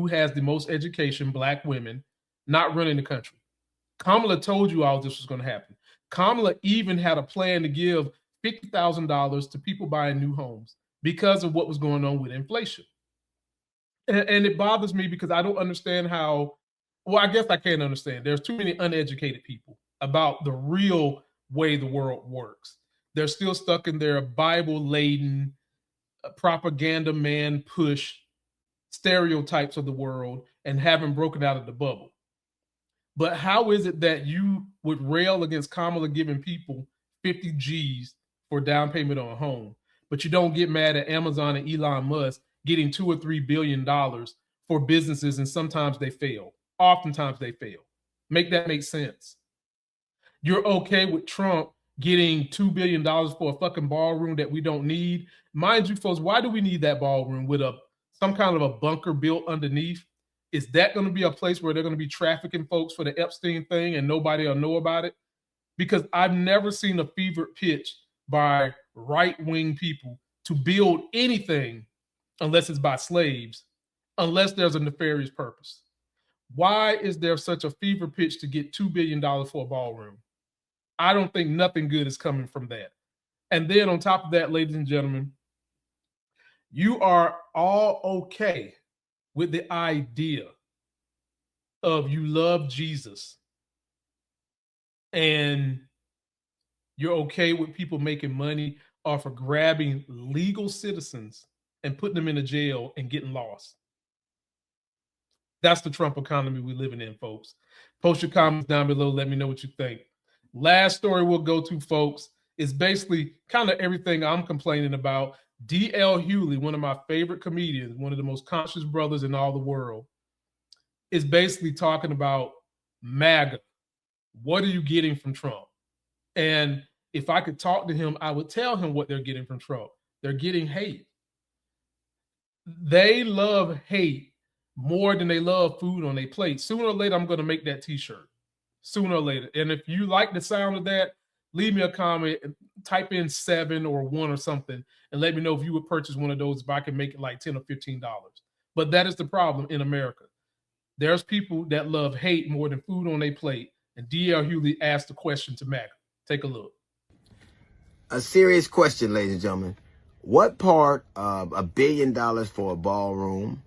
who has the most education, black women, not running the country. Kamala told you all this was going to happen. Kamala even had a plan to give $50,000 to people buying new homes because of what was going on with inflation. And it bothers me because I don't understand how, well, I guess I can't understand. There's too many uneducated people about the real way the world works. They're still stuck in their Bible-laden, propaganda man push stereotypes of the world and haven't broken out of the bubble. But how is it that you would rail against Kamala giving people 50 G's for down payment on a home, but you don't get mad at Amazon and Elon Musk getting $2 or $3 billion for businesses, and sometimes they fail. Oftentimes they fail. Make that make sense. You're okay with Trump getting $2 billion for a fucking ballroom that we don't need. Mind you, folks, why do we need that ballroom with some kind of a bunker built underneath? Is that going to be a place where they're going to be trafficking folks for the Epstein thing and nobody will know about it? Because I've never seen a fevered pitch by right-wing people to build anything unless it's by slaves, unless there's a nefarious purpose. Why is there such a fever pitch to get $2 billion for a ballroom? I don't think nothing good is coming from that. And then on top of that, ladies and gentlemen, you are all okay with the idea of you love Jesus and you're okay with people making money off of grabbing legal citizens and putting them in a jail and getting lost. That's the Trump economy we're living in, folks. Post your comments down below. Let me know what you think. Last story we'll go to, folks, is basically kind of everything I'm complaining about. D.L. Hughley, one of my favorite comedians, one of the most conscious brothers in all the world, is basically talking about MAGA. What are you getting from Trump? And if I could talk to him, I would tell him what they're getting from Trump. They're getting hate. They love hate more than they love food on their plate. Sooner or later, I'm going to make that t-shirt. Sooner or later. And if you like the sound of that, leave me a comment, type in 7 or 1 or something, and let me know if you would purchase one of those, if I can make it like $10 or $15. But that is the problem in America. There's people that love hate more than food on their plate. And D.L. Hughley asked the question to MAGA. Take a look. A serious question, ladies and gentlemen. What part of $1 billion for a ballroom,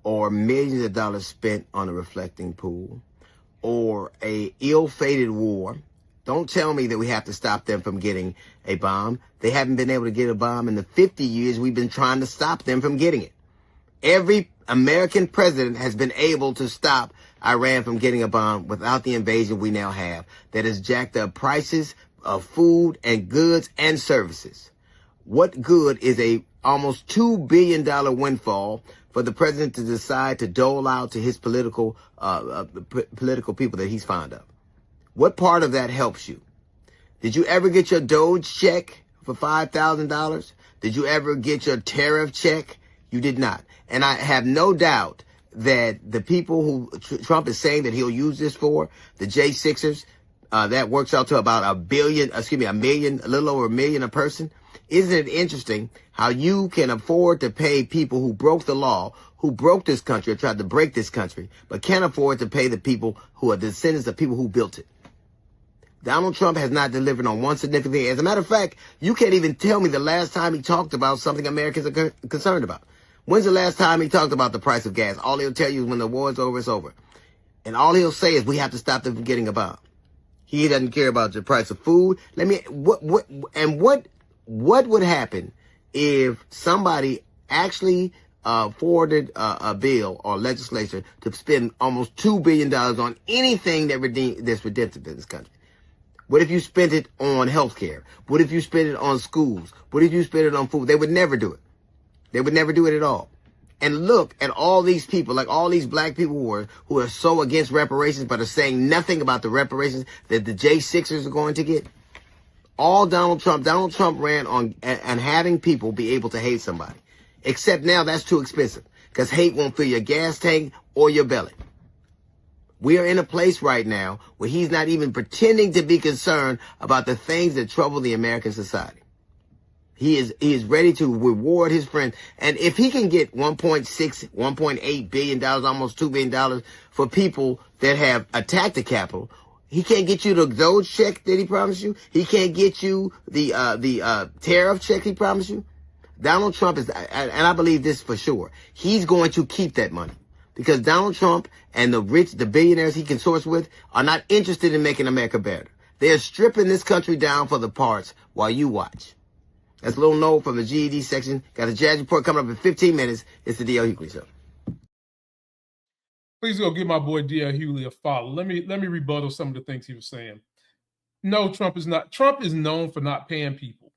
or millions of dollars spent on a reflecting pool, or a ill-fated war? Don't tell me that we have to stop them from getting a bomb. They haven't been able to get a bomb in the 50 years we've been trying to stop them from getting it. Every American president has been able to stop Iran from getting a bomb without the invasion we now have that has jacked up prices of food and goods and services. What good is a almost $2 billion windfall for the president to decide to dole out to his political people that he's fond of? What part of that helps you? Did you ever get your Doge check for $5,000? Did you ever get your tariff check? You did not. And I have no doubt that the people who Trump is saying that he'll use this for, the J6ers, that works out to about a million, a little over $1 million a person. Isn't it interesting how you can afford to pay people who broke the law, who broke this country or tried to break this country, but can't afford to pay the people who are descendants of people who built it? Donald Trump has not delivered on one significant thing. As a matter of fact, you can't even tell me the last time he talked about something Americans are concerned about. When's the last time he talked about the price of gas? All he'll tell you is when the war's over, it's over. And all he'll say is we have to stop them from getting a bomb. He doesn't care about the price of food. What would happen if somebody actually forwarded a bill or legislation to spend almost $2 billion on anything that's redemptive in this country? What if you spent it on healthcare? What if you spent it on schools? What if you spent it on food? They would never do it. They would never do it at all. And look at all these people, like all these black people who are so against reparations but are saying nothing about the reparations that the J6ers are going to get. All Donald Trump ran on and having people be able to hate somebody. Except now that's too expensive because hate won't fill your gas tank or your belly. We are in a place right now where he's not even pretending to be concerned about the things that trouble the American society. He is ready to reward his friends. And if he can get $1.8 billion, almost $2 billion for people that have attacked the Capitol, he can't get you the Doge check that he promised you. He can't get you the tariff check he promised you. Donald Trump is, and I believe this for sure, he's going to keep that money. Because Donald Trump and the rich, the billionaires he consorts with, are not interested in making America better. They're stripping this country down for the parts while you watch. That's a little note from the GED section. Got a jazz report coming up in 15 minutes. It's the D.L. Hughley Show. Please go give my boy D.L. Hughley a follow. Let me rebuttal some of the things he was saying. No, Trump is not. Trump is known for not paying people.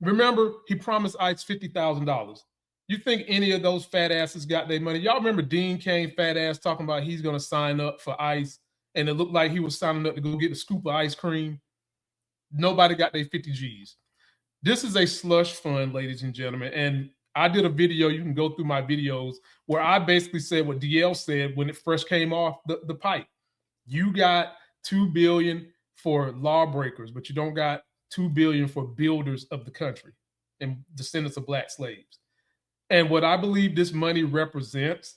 Remember, he promised ICE $50,000. You think any of those fat asses got their money? Y'all remember Dean Cain, fat ass, talking about he's going to sign up for ICE, and it looked like he was signing up to go get a scoop of ice cream? Nobody got their 50 G's. This is a slush fund, ladies and gentlemen, and I did a video. You can go through my videos where I basically said what DL said when it first came off the pipe. You got $2 billion for lawbreakers, but you don't got $2 billion for builders of the country and descendants of black slaves. And what I believe this money represents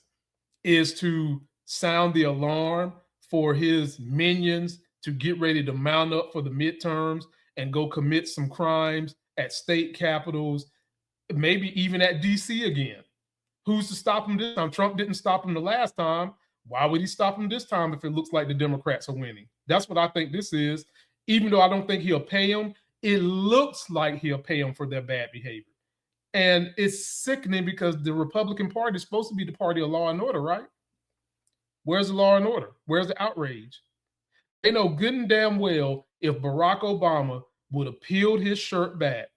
is to sound the alarm for his minions to get ready to mount up for the midterms and go commit some crimes at state capitals, maybe even at DC again. Who's to stop him this time? Trump didn't stop him the last time. Why would he stop him this time if it looks like the Democrats are winning? That's what I think this is. Even though I don't think he'll pay them, it looks like he'll pay them for their bad behavior. And it's sickening because the Republican Party is supposed to be the party of law and order, right? Where's the law and order? Where's the outrage? They know good and damn well if Barack Obama would have peeled his shirt back,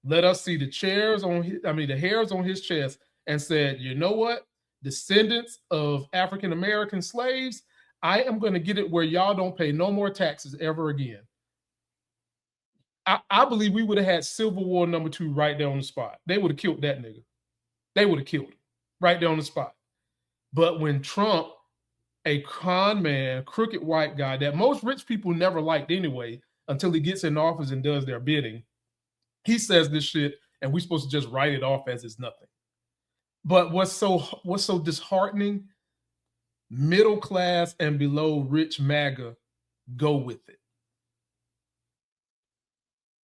let us see the hairs on his chest, and said, you know what? Descendants of African-American slaves, I am going to get it where y'all don't pay no more taxes ever again. I believe we would have had Civil War #2 right there on the spot. They would have killed that nigga. They would have killed him right there on the spot. But when Trump, a con man, crooked white guy that most rich people never liked anyway, until he gets in office and does their bidding, he says this shit, and we're supposed to just write it off as it's nothing. But what's so disheartening? Middle class and below rich MAGA go with it.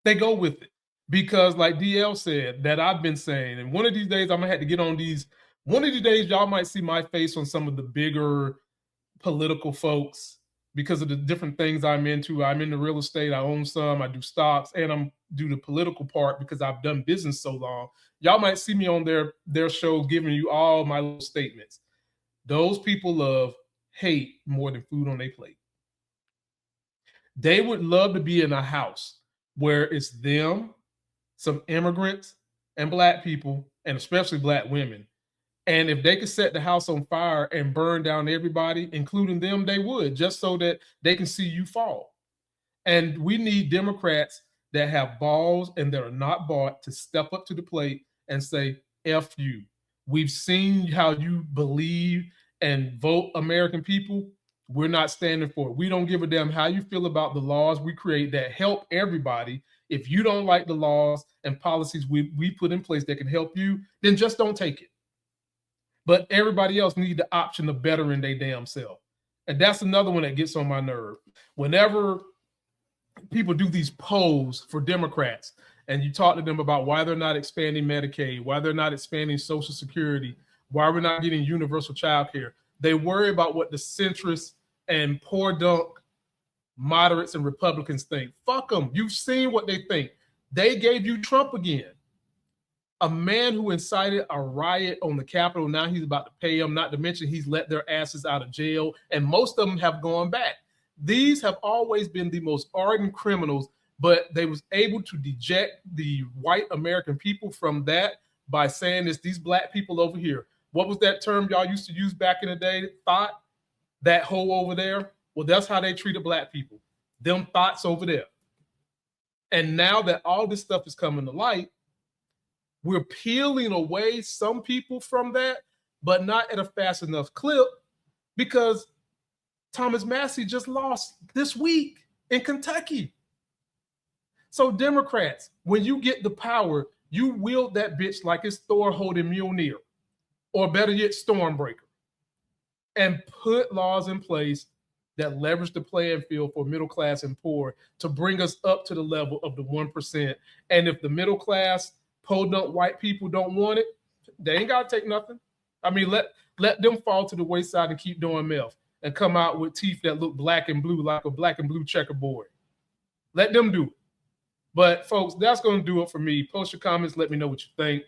They go with it because, like DL said, that I've been saying, and one of these days I'm gonna have to get on these. One of these days, y'all might see my face on some of the bigger political folks because of the different things I'm into. I'm into real estate. I own some. I do stocks, and I'm do the political part because I've done business so long. Y'all might see me on their show giving you all my little statements. Those people love hate more than food on their plate. They would love to be in a house where it's them, some immigrants, and black people, and especially black women. And if they could set the house on fire and burn down everybody, including them, they would, just so that they can see you fall. And we need Democrats that have balls and that are not bought to step up to the plate and say, F you. We've seen how you believe and vote American people. We're not standing for it. We don't give a damn how you feel about the laws we create that help everybody. If you don't like the laws and policies we put in place that can help you, then just don't take it. But everybody else needs the option of bettering their damn self. And that's another one that gets on my nerve. Whenever people do these polls for Democrats and you talk to them about why they're not expanding Medicaid, why they're not expanding Social Security, why we're not getting universal child care, they worry about what the centrists and poor dunk moderates and Republicans think. Fuck them. You've seen what they think. They gave you Trump again. A man who incited a riot on the Capitol, now he's about to pay them, not to mention he's let their asses out of jail, and most of them have gone back. These have always been the most ardent criminals, but they was able to deject the white American people from that by saying it's these black people over here. What was that term y'all used to use back in the day? Thought? That hole over there? Well, that's how they treated black people. Them thoughts over there. And now that all this stuff is coming to light, we're peeling away some people from that, but not at a fast enough clip because Thomas Massey just lost this week in Kentucky. So Democrats, when you get the power, you wield that bitch like it's Thor holding Mjolnir, or better yet, Stormbreaker, and put laws in place that leverage the playing field for middle class and poor to bring us up to the level of the 1%. And if the middle class, podunk white people don't want it, they ain't got to take nothing. I mean, let them fall to the wayside and keep doing meth and come out with teeth that look black and blue, like a black and blue checkerboard. Let them do it. But folks, that's going to do it for me. Post your comments. Let me know what you think.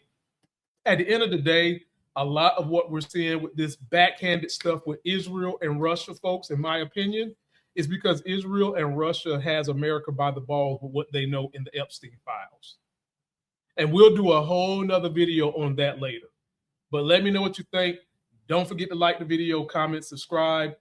At the end of the day, a lot of what we're seeing with this backhanded stuff with Israel and Russia, folks, in my opinion, is because Israel and Russia has America by the balls with what they know in the Epstein files. And we'll do a whole nother video on that later. But let me know what you think. Don't forget to like the video, comment, subscribe.